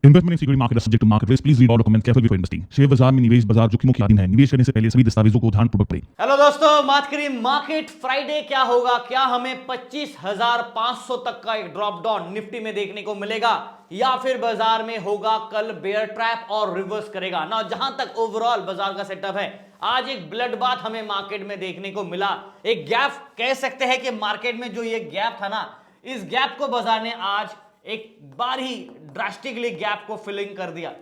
Investment in security market subject to market risk, please read all documents carefully before investing. Share बाजार में निवेश बाजार जोखिमों के अधीन है। निवेश करने से पहले सभी दस्तावेजों को ध्यानपूर्वक पढ़ें। हेलो दोस्तों, बात करिए मार्केट फ्राइडे क्या होगा। क्या हमें 25,500 तक का एक ड्रॉप डाउन निफ्टी में देखने को मिलेगा या फिर बाजार में होगा कल बेयर ट्रैप और रिवर्स करेगा ना। जहां तक ओवरऑल बाजार का सेटअप है, आज एक ब्लड बाथ हमें मार्केट में देखने को मिला। एक गैप कह सकते हैं कि मार्केट में जो ये गैप था ना, इस गैप को बाजार ने आज एक बार ही ड्रास्टिकली गैप को फिलिंग कर दिया।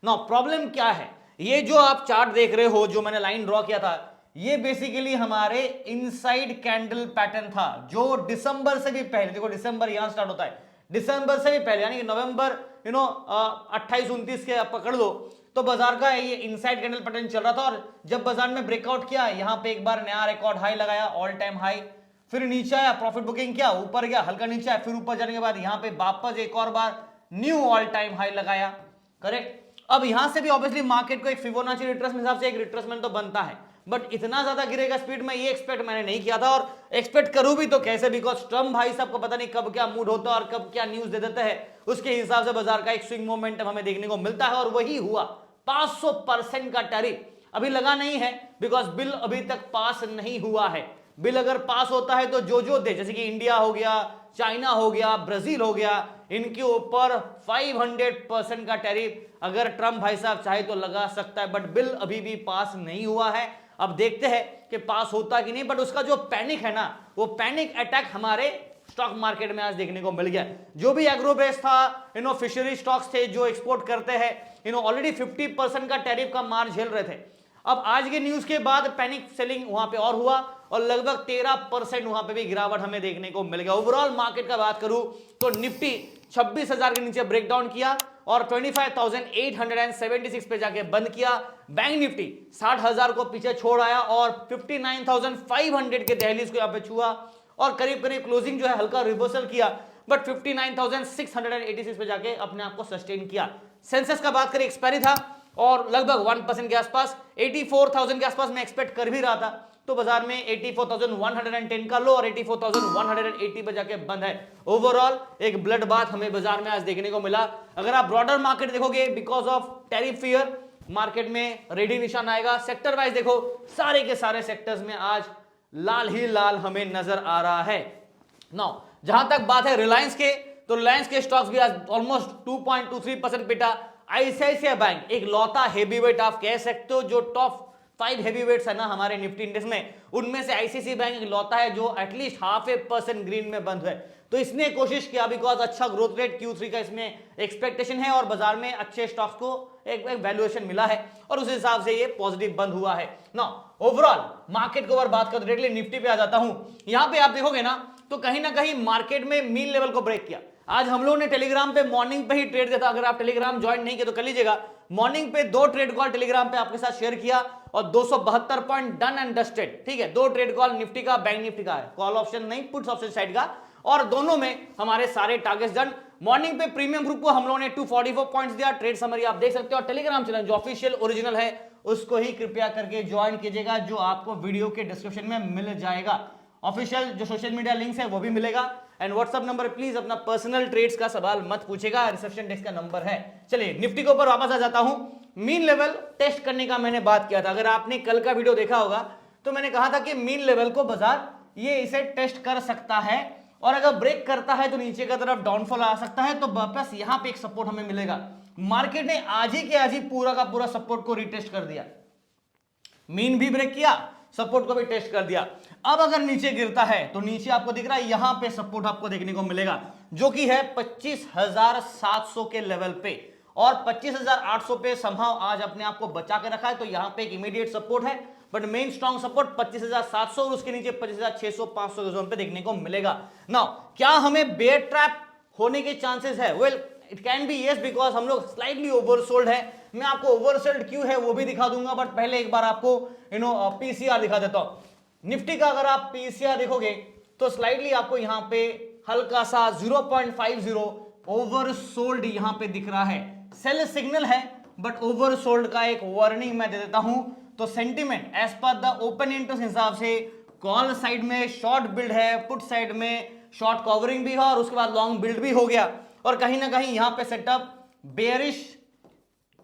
ना प्रॉब्लम क्या है, ये जो आप चार्ट देख रहे हो, जो मैंने लाइन ड्रॉ किया था, ये बेसिकली हमारे इनसाइड कैंडल पैटर्न था जो दिसंबर से भी पहले, देखो दिसंबर यहां स्टार्ट होता है, दिसंबर से भी पहले यानी कि नवंबर 28-29 के आप पकड़ लो, तो बाजार का ये इनसाइड कैंडल पैटर्न चल रहा था। और जब बाजार में ब्रेकआउट किया, यहां पे एक बार नया रिकॉर्ड हाई लगाया, ऑल टाइम हाई, फिर नीचे आया, प्रॉफिट बुकिंग किया, ऊपर गया, हल्का नीचे आया, फिर ऊपर जाने के बाद यहां पे वापस एक और बार न्यू ऑल टाइम हाई लगाया। करेक्ट। अब यहां से भी ऑब्वियसली मार्केट को एक फिबोनाची रिट्रेसमेंट हिसाब से एक रिट्रेसमेंट तो बनता है, बट इतना ज्यादा गिरेगा स्पीड में, ये एक्सपेक्ट मैंने नहीं किया था। और एक्सपेक्ट करूं भी तो कैसे, बिकॉज ट्रम्प भाई साहब को पता नहीं कब क्या मूड होता है और कब क्या न्यूज दे देते हैं, उसके हिसाब से बाजार का एक स्विंग मोमेंटम हमें देखने को मिलता है। और वही हुआ। 500% का टैरिफ अभी लगा नहीं है, बिकॉज बिल अभी तक पास नहीं हुआ है। बिल अगर पास होता है तो जो दे, जैसे कि इंडिया हो गया, चाइना हो गया, ब्राजील हो गया, इनके ऊपर 500% का टैरिफ अगर ट्रम्प भाई साहब चाहे तो लगा सकता है, बट बिल अभी भी पास नहीं हुआ है। अब देखते हैं कि पास होता कि नहीं, बट उसका जो पैनिक है ना, वो पैनिक अटैक हमारे स्टॉक मार्केट में आज देखने को मिल गया। जो भी एग्रो बेस था, फिशरी स्टॉक्स थे जो एक्सपोर्ट करते हैं, ऑलरेडी 50% का टैरिफ का मार झेल रहे थे। अब आज के न्यूज के बाद पैनिक सेलिंग वहां पे और हुआ और लगभग 13% वहां पे भी गिरावट हमें देखने को मिल गया। ओवरऑल मार्केट का बात करूं तो निफ्टी 26,000 के नीचे ब्रेकडाउन किया और 25,876 पे जाके बंद किया। बैंक निफ्टी 60,000 को पीछे छोड़ आया और 59,500 के दहलीज को यहां पे छुआ और करीब करीब क्लोजिंग जो है हल्का रिवर्सल किया, बट 59,686 पे जाके अपने आप को सस्टेन किया। सेंसेक्स का बात करें, एक्सपायरी था और लगभग 1% के आसपास, 84,000 के आसपास मैं एक्सपेक्ट कर भी रहा था, तो बाजार में 84,110 का लो और 84,180 पे जाके बंद है। ओवरऑल एक ब्लड बाथ हमें बाजार में आज देखने को मिला। अगर आप ब्रॉडर मार्केट देखोगे, because of tariff fear market में रेडी निशान आएगा। सेक्टर वाइज देखो, सारे के सारे सेक्टर्स में आज लाल ही लाल हमें नजर आ रहा है। नाउ जहां तक बात है रिलायंस के, तो रिलायंस के स्टॉक्स भी आज ऑलमोस्ट 2.23% पिटा। आईसीआईसीआई बैंक एक लौता हेवीवेट आप कह सकते हो, जो टॉप 5 हेवीवेट्स है ना हमारे निफ्टी इंडेक्स में, उनमें से आईसीआईसीआई बैंक एक लौता है जो एटलीस्ट 0.5% ग्रीन में बंद है। तो इसने कोशिश किया, बिकॉज अच्छा ग्रोथ रेट Q3 का इसमें एक्सपेक्टेशन है और बाजार में अच्छे स्टॉक्स को एक वैल्यूएशन मिला है और उस हिसाब से ये पॉजिटिव बंद हुआ है ना। ओवरऑल मार्केट के ऊपर बात कर, डायरेक्टली निफ्टी पे आ जाता हूं। यहां पे आप देखोगे ना, तो कहीं ना कहीं मार्केट में मीन लेवल को ब्रेक किया। आज हम लोगों ने टेलीग्राम पे मॉर्निंग पे ही ट्रेड दिया था, अगर आप टेलीग्राम ज्वाइन नहीं किए तो कर लीजिएगा। मॉर्निंग पे 2 ट्रेड कॉल टेलीग्राम पे आपके साथ शेयर किया और 272 पॉइंट डन एंड डस्टेड। ठीक है, 2 ट्रेड कॉल निफ्टी का, बैंक निफ्टी का है, कॉल ऑप्शन नहीं, पुट्स ऑप्शन साइड का, और दोनों में हमारे सारे टारगेट्स डन। मॉर्निंग पे प्रीमियम ग्रुप को हम लोगों ने 244 पॉइंट्स दिया। ट्रेड समरी आप देख सकते हो, और टेलीग्राम चैनल जो ऑफिशियल ओरिजिनल है उसको ही कृपया करके ज्वाइन कीजिएगा, जो आपको वीडियो के डिस्क्रिप्शन में मिल जाएगा। ऑफिशियल जो सोशल मीडिया लिंक्स है वो भी मिलेगा। एंड व्हाट्सएप नंबर प्लीज अपना पर्सनल ट्रेड्स का सवाल मत पूछेगा, रिसेप्शन डेस्क का नंबर है। चलिए निफ्टी के ऊपर वापस आ जाता हूं। मीन लेवल टेस्ट करने का मैंने बात किया था, अगर आपने कल का वीडियो देखा होगा तो मैंने कहा था कि मीन लेवल को बाजार ये इसे टेस्ट कर सकता है और अगर ब्रेक करता है तो नीचे की तरफ डाउनफॉल आ सकता है, तो वापस यहां पे एक सपोर्ट हमें मिलेगा। मार्केट ने आज ही के आज ही पूरा का पूरा सपोर्ट को रिटेस्ट कर दिया, मीन भी ब्रेक किया, सपोर्ट को भी टेस्ट कर दिया। अब अगर नीचे गिरता है तो नीचे आपको दिख रहा है, यहां पे सपोर्ट आपको देखने को मिलेगा जो कि है 25,700 के लेवल पे, और 25,800 पे संभव आज अपने आप को बचा के रखा है, तो यहां पे एक इमीडिएट सपोर्ट है, बट मेन स्ट्रॉन्ग सपोर्ट 25,700 और उसके नीचे 25,600-500 के जोन पे देखने को मिलेगा। नाउ क्या हमें बेयर ट्रैप होने के चांसेस है? Well it can be yes, because हम लोग स्लाइटली ओवरसोल्ड है। मैं आपको ओवरसोल्ड क्यों है वो भी दिखा दूंगा, बट पहले एक बार आपको पीसीआर दिखा देता हूं। निफ्टी का अगर आप पीसीआर देखोगे तो स्लाइटली आपको यहां पे हल्का सा 0.50 ओवरसोल्ड यहां पे दिख रहा है। सेल सिग्नल है बट ओवरसोल्ड का एक वार्निंग मैं दे देता हूं। तो sentiment as per the open interest हिसाब से कॉल साइड में शॉर्ट बिल्ड है, पुट साइड में शॉर्ट कवरिंग भी है और उसके बाद लॉन्ग बिल्ड भी हो गया, और कहीं ना कहीं यहां पे सेटअप बेयरिश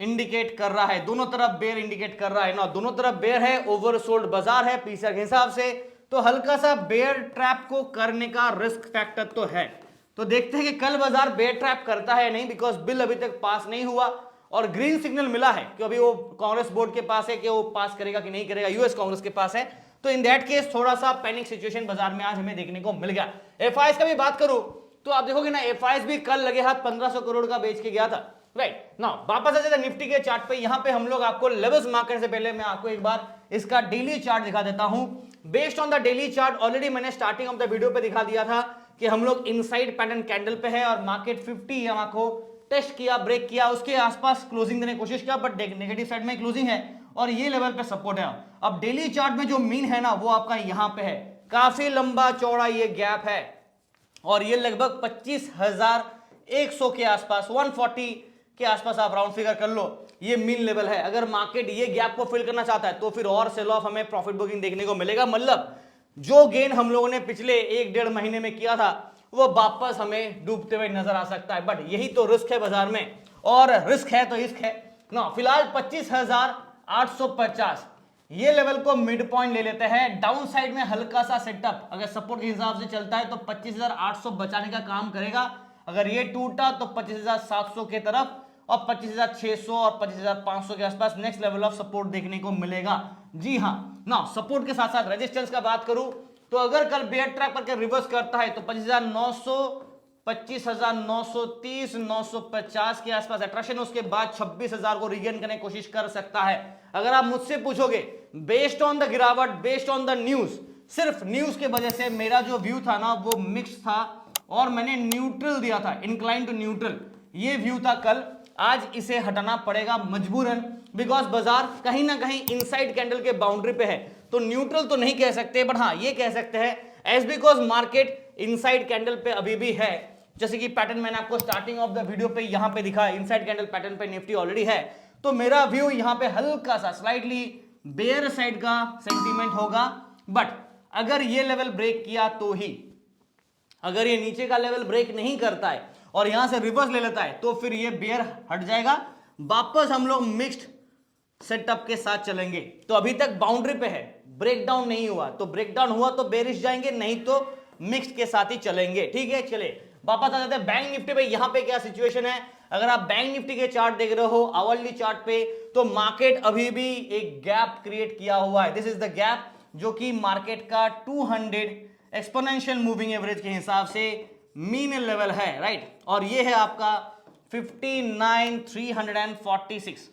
इंडिकेट कर रहा है, दोनों तरफ बेयर इंडिकेट कर रहा है ना, दोनों तरफ बेयर है, ओवरसोल्ड बाजार है पीसीआर के हिसाब से, तो हल्का सा बेयर ट्रैप को करने का रिस्क फैक्टर तो है। तो देखते हैं कि कल बाजार बेयर ट्रैप करता है या नहीं, बिकॉज बिल अभी तक पास नहीं हुआ और ग्रीन सिग्नल मिला है कि अभी वो कांग्रेस बोर्ड के पास है कि वो पास करेगा कि नहीं करेगा, यूएस कांग्रेस के पास है। तो इन दैट केस थोड़ा सा पैनिक सिचुएशन बाजार में आज हमें देखने को मिल गया। एफआईएस का भी बात करूं तो आप देखोगे ना, एफआईएस भी कल लगे हाथ 1500 करोड़ का बेच के गया था, राइट ना। वापस आ जाता निफ्टी के चार्ट पे, यहां पे हम लोग आपको लेवल्स मार्क करने से पहले मैं आपको एक बार इसका डेली चार्ट दिखा देता हूं। Based on the daily chart already मैंने स्टार्टिंग ऑफ द वीडियो पे दिखा दिया था कि हम लोग इनसाइड पैटर्न कैंडल पे है और मार्केट 50 यहां को टेस्ट किया, ब्रेक किया, उसके आसपास क्लोजिंग देने की कोशिश किया, बट नेगेटिव साइड में क्लोजिंग है और ये लेवल पे सपोर्ट है। अब डेली चार्ट में जो मीन है ना वो आपका यहां पे है, काफी लंबा चौड़ा ये गैप है और ये लगभग 25,100 के आसपास, 140 के आसपास आप राउंड फिगर कर लो, ये मीन लेवल है। अगर मार्केट ये गैप को फिल करना चाहता है तो फिर और सेल ऑफ हमें प्रॉफिट बुकिंग देखने को मिलेगा। मतलब जो गेन हम लोगों ने पिछले 1-1.5 महीने में किया था वो वापस हमें डूबते हुए नजर आ सकता है, बट यही तो रिस्क है बाजार में, और रिस्क है तो रिस्क है ना। फिलहाल 25,850 ये लेवल को मिड पॉइंट ले लेते हैं। डाउन साइड में हल्का सा सेटअप अगर सपोर्ट के हिसाब से चलता है तो 25,800 बचाने का काम करेगा। अगर ये टूटा तो 25,700 के तरफ और 25,600 और 25,500 के आसपास नेक्स्ट लेवल ऑफ सपोर्ट देखने को मिलेगा। जी हाँ ना, सपोर्ट के साथ साथ रेजिस्टेंस का बात करूं तो अगर कल बेयर ट्रैप करके रिवर्स करता है तो 25,900, 25,930, 950 के आसपास अट्रैक्शन, उसके बाद 26,000 को रीगेन करने की कोशिश कर सकता है। अगर आप मुझसे पूछोगे बेस्ड ऑन द गिरावट, बेस्ड ऑन द न्यूज, सिर्फ न्यूज के वजह से मेरा जो व्यू था ना वो मिक्स था और मैंने न्यूट्रल दिया था, इंक्लाइन टू न्यूट्रल, ये व्यू था कल। आज इसे हटाना पड़ेगा मजबूरन, बिकॉज बाजार कहीं ना कहीं इनसाइड कैंडल के बाउंड्री पे है। तो न्यूट्रल तो नहीं कह सकते, बट हाँ ये कह सकते हैं as because market inside candle पे अभी भी है। जैसे कि पैटर्न मैंने आपको स्टार्टिंग ऑफ द वीडियो पे यहां पे दिखा, इनसाइड कैंडल पैटर्न पे निफ्टी ऑलरेडी है। तो मेरा व्यू यहां पे हल्का सा स्लाइटली बेयर साइड का सेंटीमेंट होगा, बट अगर ये लेवल ब्रेक किया तो ही, अगर ये नीचे का लेवल ब्रेक नहीं करता है और यहां से रिवर्स ले लेता है तो फिर ये बेयर हट जाएगा, वापस हम लोग मिक्स्ड सेटअप के साथ चलेंगे। तो अभी तक बाउंड्री पे है, ब्रेकडाउन नहीं हुआ, तो ब्रेकडाउन हुआ तो बेरिश जाएंगे, नहीं तो मिक्स्ड के साथ ही चलेंगे। ठीक है, चले वापस आ जाते हैं बैंक निफ्टी पे। यहां पे क्या सिचुएशन है, अगर आप बैंक निफ्टी के चार्ट देख रहे हो आवरली चार्ट पे, तो मार्केट अभी भी एक गैप क्रिएट किया हुआ है। दिस इज द गैप जो कि मार्केट का 200 एक्सपोनेंशियल मूविंग एवरेज के हिसाब से मीन लेवल है, राइट। और ये है आपका 59,346,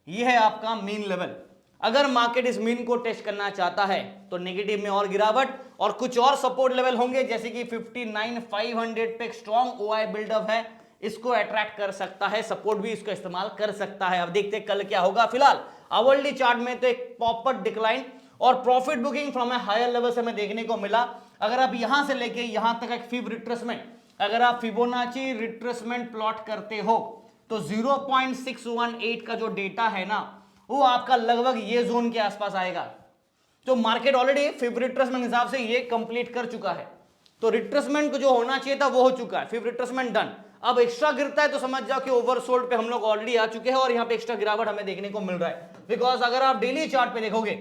ये है आपका मीन लेवल। अगर मार्केट इस मीन को टेस्ट करना चाहता है तो नेगेटिव में और गिरावट और कुछ और सपोर्ट लेवल होंगे, जैसे कि 59,500 पे एक स्ट्रॉन्ग ओआई बिल्डअप है, इसको अट्रैक्ट कर सकता है, सपोर्ट भी इसको इस्तेमाल कर सकता है। अब देखते हैं कल क्या होगा। फिलहाल आवरली चार्ट में तो एक पॉपर डिक्लाइन और profit booking from a higher level से हमें देखने को मिला। अगर आप यहां से लेके यहां तक एक फिब रिट्रेसमेंट, अगर आप फिबोनाची रिट्रेसमेंट प्लॉट करते हो तो 0.618 का जो डेटा है ना वो आपका लगभग ये जोन के आसपास आएगा। तो मार्केट ऑलरेडी फिब रिट्रेसमेंट हिसाब से ये कंप्लीट कर चुका है, तो रिट्रेसमेंट को जो होना चाहिए था वो हो चुका है, फिब रिट्रेसमेंट डन। अब एक्स्ट्रा गिरता है तो समझ जाओ कि ओवरसोल्ड पे हम लोग ऑलरेडी आ चुके हैं और यहाँ पे एक्स्ट्रा गिरावट हमें देखने को मिल रहा है। बिकॉज अगर आप डेली चार्ट पे देखोगे,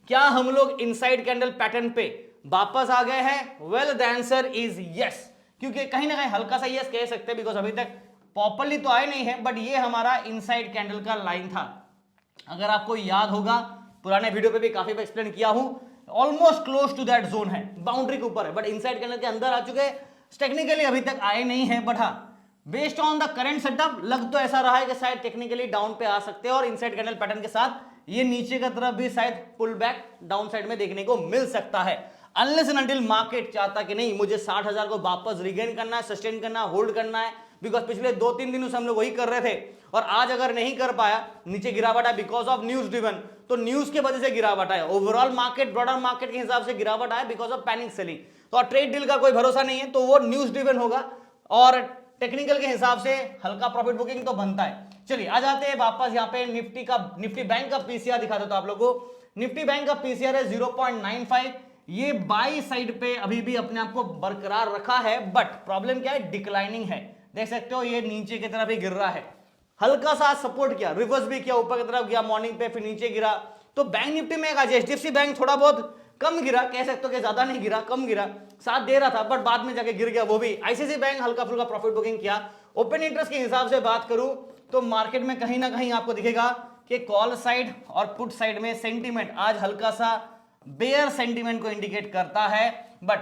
क्या हम लोग इनसाइड कैंडल पैटर्न पे वापस आ गए हैं? Well the answer is yes, क्योंकि कहीं ना कहीं हल्का सा यस कह सकते हैं, बिकॉज अभी तक प्रॉपर्ली तो आए नहीं है, बट ये हमारा इनसाइड कैंडल का लाइन था। अगर आपको याद होगा पुराने वीडियो पे भी काफी बार एक्सप्लेन किया हूं, almost close to that zone है, बाउंड्री के ऊपर है, बट इनसाइड कैंडल के अंदर आ चुके हैं। टेक्निकली अभी तक आए नहीं है, बट हाँ based on the current setup लग तो ऐसा रहा है कि शायद टेक्निकली डाउन पे आ सकते हैं और इनसाइड कैंडल पैटर्न के साथ ये नीचे की तरफ भी शायद पुल बैक डाउन साइड में देखने को मिल सकता है। अनलेस एंड अनटिल मार्केट चाहता कि नहीं मुझे 60,000 को वापस रिगेन करना है, सस्टेन करना है, होल्ड करना है, बिकॉज पिछले 2-3 दिनों से हम लोग वही कर रहे थे और आज अगर नहीं कर पाया, नीचे गिरावट है बिकॉज ऑफ न्यूज ड्रिवन, तो न्यूज की वजह से गिरावट है। ओवरऑल मार्केट, ब्रॉडर मार्केट के हिसाब से गिरावट है बिकॉज ऑफ पैनिक सेलिंग, तो ट्रेड डील का कोई भरोसा नहीं है, तो वो न्यूज ड्रिवन होगा और टेक्निकल के हिसाब से हल्का प्रॉफिट बुकिंग तो बनता है। चलिए आ जाते हैं वापस यहाँ पे निफ्टी बैंक का पीसीआर दिखा देता हूं आप लोगों को। निफ्टी बैंक का पीसीआर है 0.95, ये बाई साइड पे अभी भी अपने आप को बरकरार रखा है, बट प्रॉब्लम क्या है, डिक्लाइनिंग है। देख सकते हो ये नीचे की तरफ ही गिर रहा है, हल्का सा सपोर्ट किया, रिवर्स भी किया, ऊपर की तरफ गया मॉर्निंग पे, फिर नीचे गिरा। तो बैंक निफ्टी में आज एचडीएफसी बैंक थोड़ा बहुत कम गिरा, कह सकते हो कि ज्यादा नहीं गिरा, कम गिरा, साथ दे रहा था, बट बाद में जाके गिर गया वो भी। आईसीआईसीआई बैंक हल्का फुल्का प्रॉफिट बुकिंग किया। ओपन इंटरेस्ट के हिसाब से बात करूं तो मार्केट में कहीं ना कहीं आपको दिखेगा कि कॉल साइड और पुट साइड में सेंटीमेंट आज हल्का सा बेयर सेंटीमेंट को इंडिकेट करता है, बट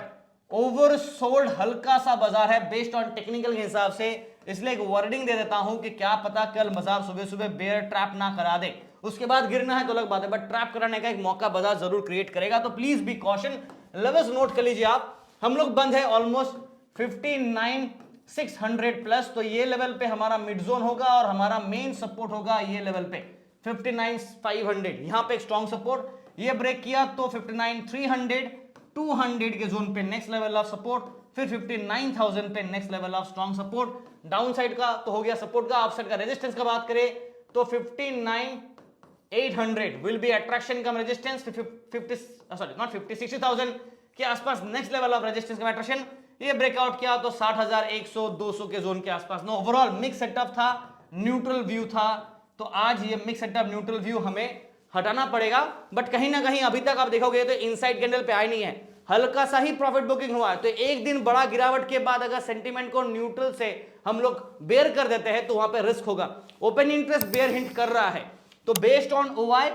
ओवरसोल्ड हल्का सा बाजार है बेस्ड ऑन टेक्निकल के हिसाब से। इसलिए एक वार्निंग दे देता हूं कि क्या पता कल बाजार सुबह सुबह बेयर ट्रैप ना करा दे, उसके बाद गिरना है तो अलग बात है, बट ट्रैप कराने का एक मौका बाजार जरूर क्रिएट करेगा। तो please be caution, levels note कर लीजिए आप। हम लोग बंद है ऑलमोस्ट 59,600 प्लस, तो ये लेवल पे हमारा मिड जोन होगा और हमारा मेन सपोर्ट होगा ये लेवल पे 59,500। यहां पे एक स्ट्रॉन्ग सपोर्ट, ये ब्रेक किया तो 59,300 200 के जोन पे नेक्स्ट लेवल ऑफ सपोर्ट, फिर 59,000 पे next level of strong support. Down side का तो हो गया सपोर्ट का, अप साइड का रेजिस्टेंस का बात करें तो 59,800 will be attraction come resistance, 60,000 के आसपास next level of resistance come attraction. ये ब्रेकआउट किया तो 60,100 200 के जोन के आसपास। नो, ओवरऑल मिक्स सेटअप था, न्यूट्रल व्यू था। तो आज ये मिक्स सेटअप न्यूट्रल व्यू हमें हटाना पड़ेगा, बट कहीं ना कहीं अभी तक आप देखोगे तो इनसाइड कैंडल पे आए नहीं है, हल्का सा ही प्रॉफिट बुकिंग हुआ है। तो एक दिन बड़ा गिरावट के बाद अगर सेंटीमेंट को न्यूट्रल से हम लोग बेयर कर देते हैं तो वहां पे रिस्क होगा। ओपन इंटरेस्ट बेयर हिंट कर रहा है, तो based on ओवाई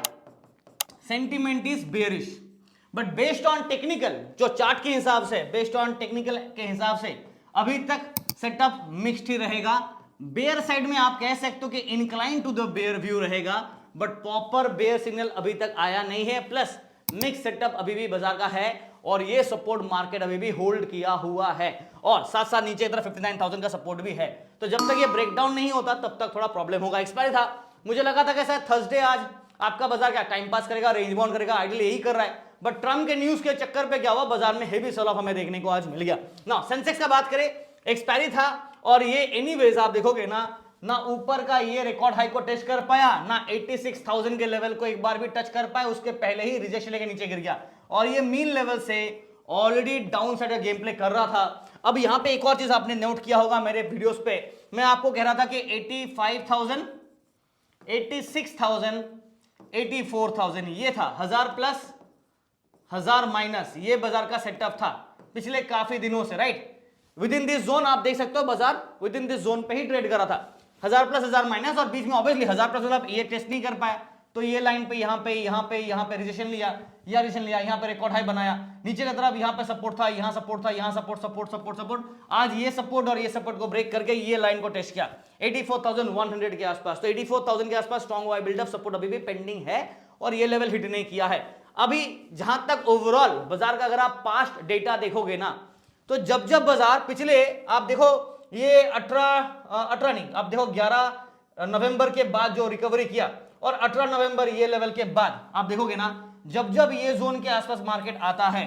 sentiment is bearish, but based on technical जो चार्ट के हिसाब से, बेस्ड ऑन टेक्निकल के हिसाब से अभी तक सेटअप मिक्स्ड ही रहेगा। बेयर साइड में आप कह सकते हो कि incline to the bear view रहेगा, बट प्रॉपर बेयर सिग्नल अभी तक आया नहीं है। प्लस मिक्स सेटअप अभी भी बाजार का है और ये सपोर्ट मार्केट अभी भी होल्ड किया हुआ है, और साथ साथ नीचे तरफ 59,000 का सपोर्ट भी है। तो जब तक ये ब्रेकडाउन नहीं होता तब तक थोड़ा प्रॉब्लम होगा। एक्सपायरी था, मुझे लगा था कि शायद थर्सडे आज आपका बाजार क्या टाइम पास करेगा, रेंज बाउंड करेगा, आइडियली यही कर रहा है, बट ट्रम्प के न्यूज के चक्कर पे क्या हुआ, बाजार में हेवी सेल ऑफ हमें देखने को आज मिल गया ना। सेंसेक्स का बात करें, एक्सपायरी था और ये एनीवेज आप देखोगे ना ऊपर का ये रिकॉर्ड हाई को टच कर पाया, ना 86,000 के लेवल को एक बार भी टच कर पाया, उसके पहले ही रिजेक्शन लेके नीचे गिर गया और ये मीन लेवल से ऑलरेडी डाउन साइड का गेम प्ले कर रहा था। अब यहां पे एक और चीज आपने नोट किया होगा मेरे वीडियोस पे, मैं आपको कह रहा था कि 85,000 86,000 84,000 ये था, 1000 प्लस 1000 माइनस, ये बाजार का सेटअप था पिछले काफी दिनों से, right. With in this zone आप देख सकते हो बाजार विद इन दिस जोन पे ही ट्रेड कर रहा था, 1000 प्लस 1000 माइनस, और बीच में ऑब्वियसली 1000 प्लस आप ये टेस्ट नहीं कर पाया, तो ये लाइन पे यहां पे रिजेक्शन लिया, यहां पे रिकॉर्ड हाई बनाया, नीचे की तरफ यहां पे सपोर्ट था, यहां सपोर्ट था, यहां सपोर्ट, आज ये सपोर्ट और ये सपोर्ट को ब्रेक करके ये लाइन को टेस्ट किया 84,100 के आसपास। तो 84,000 के आसपास स्ट्रॉन्ग वाई बिल्डअप सपोर्ट अभी भी पेंडिंग है और ये लेवल हिट नहीं किया है अभी। जहां तक ओवरऑल बाजार का अगर आप पास्ट डेटा देखोगे ना, तो जब बाजार पिछले आप देखो ये 18 नहीं, आप देखो 11 नवंबर के बाद जो रिकवरी किया और 18 नवंबर ये लेवल के बाद आप देखोगे ना, जब ये जोन के आसपास मार्केट आता है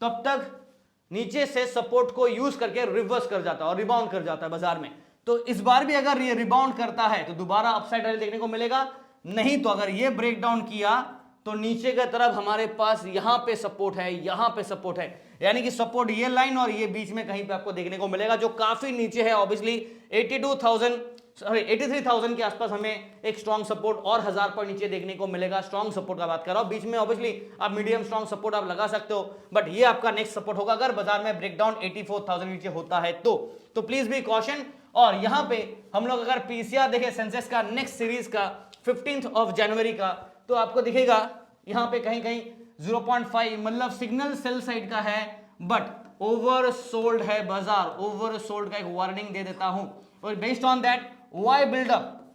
तब तक नीचे से सपोर्ट को यूज करके रिवर्स कर जाता है और रिबाउंड कर जाता है बाजार में। तो इस बार भी अगर ये रिबाउंड करता है तो दोबारा अपसाइड रैली देखने को मिलेगा, नहीं तो अगर ये ब्रेक डाउन किया तो नीचे की तरफ हमारे पास यहां पे सपोर्ट है, यहां पे सपोर्ट है, यानी कि सपोर्ट ये लाइन और ये बीच में कहीं पे आपको देखने को मिलेगा जो काफी नीचे है। ऑब्वियसली 83,000 के आसपास हमें एक स्ट्रॉन्ग सपोर्ट और 1000 पर नीचे देखने को मिलेगा। स्ट्रॉन्ग सपोर्ट का बात कर रहा हूं, बीच में ऑब्वियसली आप मीडियम स्ट्रॉन्ग सपोर्ट आप लगा सकते हो, बट ये आपका नेक्स्ट सपोर्ट होगा अगर बाजार में ब्रेकडाउन 84,000 नीचे होता है तो प्लीज बी कॉशन। और यहां पे हम लोग अगर पीसीआर देखें सेंसेक्स का नेक्स्ट सीरीज का 15 जनवरी का, तो आपको दिखेगा यहां पे कहीं 0.5 मतलब सिग्नल सेल साइड का है, बट ओवर सोल्ड है बाजार, ओवर सोल्ड का एक वार्निंग दे देता हूं। और based on that why buildup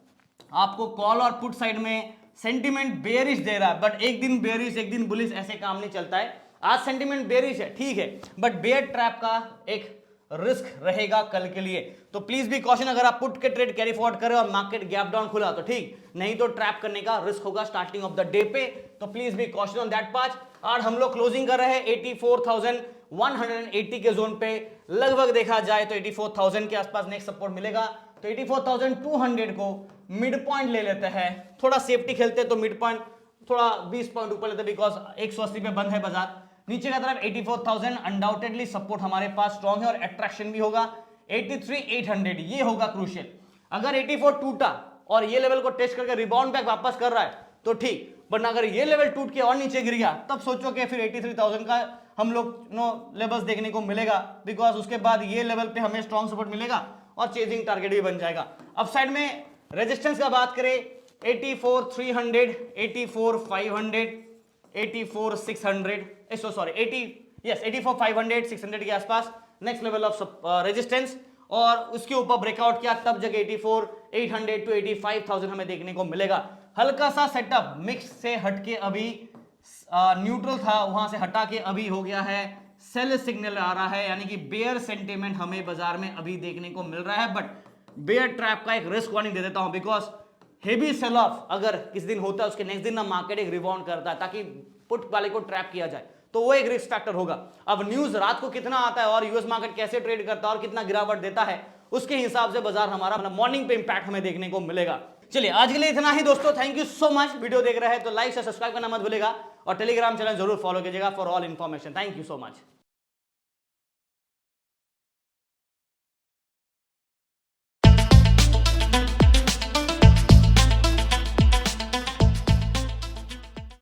आपको कॉल और पुट साइड में सेंटीमेंट बेयरिश दे रहा है, बट एक दिन बेयरिश एक दिन बुलिश ऐसे काम नहीं चलता है। आज सेंटीमेंट बेयरिश है ठीक है, बट बेयर ट्रैप का एक रिस्क रहेगा कल के लिए, तो प्लीज भी कॉशन। अगर आप पुट के ट्रेड कैरी फॉरवर्ड करें और मार्केट गैप डाउन खुला तो ठीक, नहीं तो ट्रैप करने का रिस्क होगा स्टार्टिंग ऑफ द डे पे, तो प्लीज भी कॉशन ऑन दैट पार्ट। और हम लोग क्लोजिंग कर रहे हैं 84,180 के जोन पे, लगभग देखा जाए तो 84,000 के आसपास नेक्स्ट सपोर्ट मिलेगा, तो 84,200 को मिड पॉइंट ले लेते हैं, थोड़ा सेफ्टी खेलते तो मिड पॉइंट थोड़ा 20 पॉइंट ऊपर लेते, बिकॉज 180 पे बंद है बाजार। नीचे का तरफ 84,000 अनडाउटेडली सपोर्ट हमारे पास स्ट्रॉन्ग है और अट्रैक्शन भी होगा 83,800, ये होगा क्रूशियल। अगर 84 टूटा और ये लेवल को टेस्ट करके रिबाउंड बैक वापस कर रहा है तो ठीक, बट अगर ये लेवल टूट के और नीचे गिर गया तब सोचो कि फिर 83,000 का हम लोग लेवल्स देखने को मिलेगा, बिकॉज उसके बाद ये लेवल पे हमें स्ट्रॉन्ग सपोर्ट मिलेगा और चेजिंग टारगेट भी बन जाएगा। अपसाइड में रेजिस्टेंस का बात करें 84,300, 84,500, 84,600, 84,500, 600 के आसपास नेक्स्ट लेवल ऑफ रेजिस्टेंस, और उसके ऊपर ब्रेकआउट किया तब जगह 84,800 टू 85,000 हमें देखने को मिलेगा। हल्का सा सेटअप मिक्स से हटके अभी न्यूट्रल था, वहां से हटा के अभी हो गया है सेल सिग्नल आ रहा है, यानी कि बेयर सेंटीमेंट हमें बाजार में अभी देखने को मिल रहा है। बट बेयर ट्रैप का एक रिस्क वार्निंग दे देता हूं, बिकॉज हेवी सेल ऑफ अगर किस दिन होता है उसके नेक्स्ट दिन ना मार्केट एक रिबाउंड करता है ताकि पुट वाले को ट्रैप किया जाए, तो वो एक रिस्क फैक्टर होगा। अब न्यूज रात को कितना आता है और यूएस मार्केट कैसे ट्रेड करता है और कितना गिरावट देता है, उसके हिसाब से बाजार हमारा मॉर्निंग पे इंपैक्ट हमें देखने को मिलेगा। चलिए आज के लिए इतना ही दोस्तों, thank you so much. Video देख रहे हैं तो लाइक से सब्सक्राइब करना मत भूलेगा और टेलीग्राम चैनल जरूर फॉलो कीजिएगा for all information. Thank you so much.